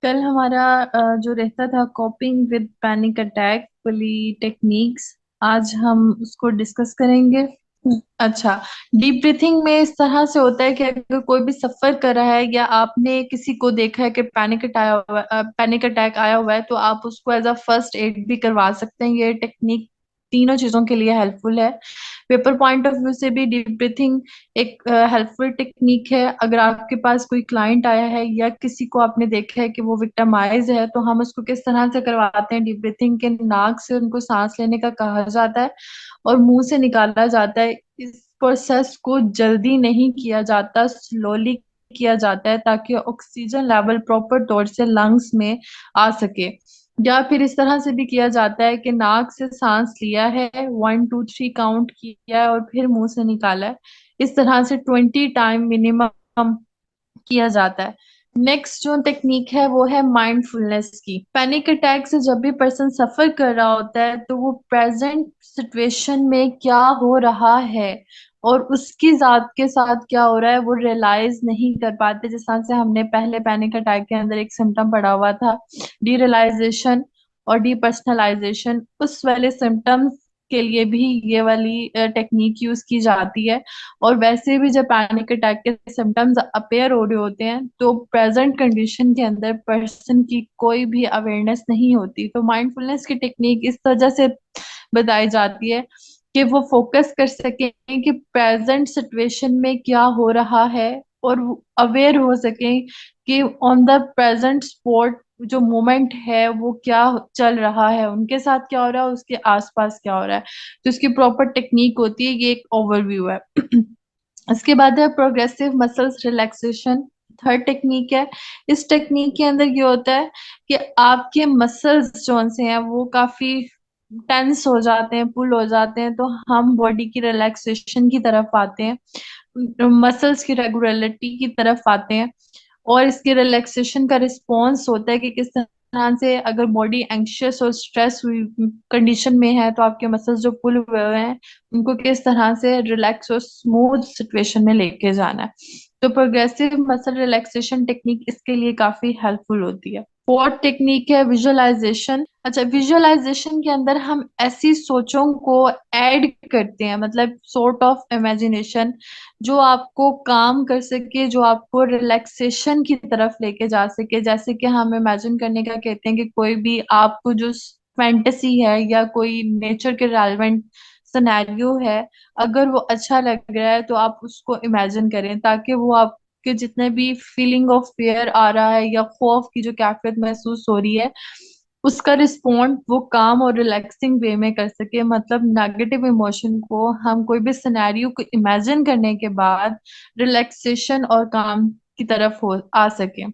कल हमारा जो रहता था कॉपिंग विद पैनिक अटैक वाली टेक्निक्स, आज हम उसको डिस्कस करेंगे। अच्छा। डीप ब्रीथिंग में इस तरह से होता है कि अगर कोई भी सफर कर रहा है या आपने किसी को देखा है कि पैनिक अटैक आया हुआ है, तो आप उसको एज अ फर्स्ट एड भी करवा सकते हैं। ये टेक्निक तीनों चीजों के लिए हेल्पफुल है। पेपर पॉइंट ऑफ व्यू से भी डीप ब्रीथिंग एक हेल्पफुल टेक्निक है। अगर आपके पास कोई क्लाइंट आया है या किसी को आपने देखा है कि वो विक्टिमाइज है, तो हम उसको किस तरह से करवाते हैं डीप ब्रीथिंग के नाक से उनको सांस लेने का कहा जाता है और मुंह से निकाला जाता है। इस प्रोसेस को जल्दी नहीं किया जाता, स्लोली किया जाता है ताकि ऑक्सीजन लेवल प्रॉपर तौर से लंग्स में आ सके। या फिर इस तरह से भी किया जाता है कि नाक से सांस लिया है, 1 2 3 काउंट किया है और फिर मुंह से निकाला है। इस तरह से 20 टाइम मिनिमम किया जाता है। नेक्स्ट जो टेक्निक है वो है माइंडफुलनेस की। पैनिक अटैक से जब भी पर्सन सफर कर रहा होता है तो वो प्रेजेंट सिचुएशन में क्या हो रहा है और उसकी जात के साथ क्या हो रहा है वो रियलाइज नहीं कर पाते। जिस तरह से हमने पहले पैनिक अटैक के अंदर एक सिम्टम पढ़ा हुआ था, डीरियलाइजेशन और डीपर्सनलाइजेशन। उस वाले सिम्टम्स के लिए भी ये वाली टेक्निक यूज की जाती है। और वैसे भी जब पैनिक अटैक के सिम्टम्स अपेयर हो रहे होते हैं तो प्रेजेंट कंडीशन के अंदर पर्सन की कोई भी अवेयरनेस नहीं होती। तो माइंडफुलनेस की टेक्निक इस वजह से बताई जाती है कि वो फोकस कर सकें कि प्रेजेंट सिचुएशन में क्या हो रहा है और अवेयर हो सकें कि ऑन द प्रेजेंट स्पॉट जो मोमेंट है वो क्या चल रहा है, उनके साथ क्या हो रहा है, उसके आसपास क्या हो रहा है। तो इसकी प्रॉपर टेक्निक होती है। ये एक ओवरव्यू है। इसके बाद है progressive muscles relaxation. Third technique है। इस टेक्निक के अंदर ये होता है कि आपके मसल्स जो से हैं वो काफी टेंस हो जाते हैं, पुल हो जाते हैं, तो हम बॉडी की रिलैक्सेशन की तरफ आते हैं, मसल्स की रेगुलरिटी की तरफ आते हैं। और इसके रिलैक्सेशन का रिस्पॉन्स होता है कि किस तरह से अगर बॉडी एंग्शियस और स्ट्रेस हुई कंडीशन में है तो आपके मसल्स जो पुल हुए हुए हैं उनको किस तरह से रिलैक्स और स्मूथ सिचुएशन में लेके जाना है। तो प्रोग्रेसिव मसल रिलैक्सेशन टेक्निक इसके लिए काफी हेल्पफुल होती है। फोर्थ टेक्निक है विजुअलाइजेशन। अच्छा, विजुअलाइजेशन के अंदर हम ऐसी सोचों को ऐड करते हैं, मतलब सॉर्ट ऑफ इमेजिनेशन, जो आपको काम कर सके, जो आपको रिलैक्सेशन की तरफ लेके जा सके। जैसे कि हम इमेजिन करने का कहते हैं कि कोई भी आपको जो फैंटेसी है या कोई नेचर के रेलेवेंट सिनेरियो है, अगर वो अच्छा लग रहा है तो आप उसको इमेजिन करें ताकि वो आपके जितने भी फीलिंग ऑफ फियर आ रहा है या खौफ की जो कैफियत महसूस हो रही है उसका रिस्पॉन्ड वो काम और रिलैक्सिंग वे में कर सके। मतलब नेगेटिव इमोशन को हम कोई भी सिनेरियो को इमेजिन करने के बाद रिलैक्सेशन और काम की तरफ हो आ सके।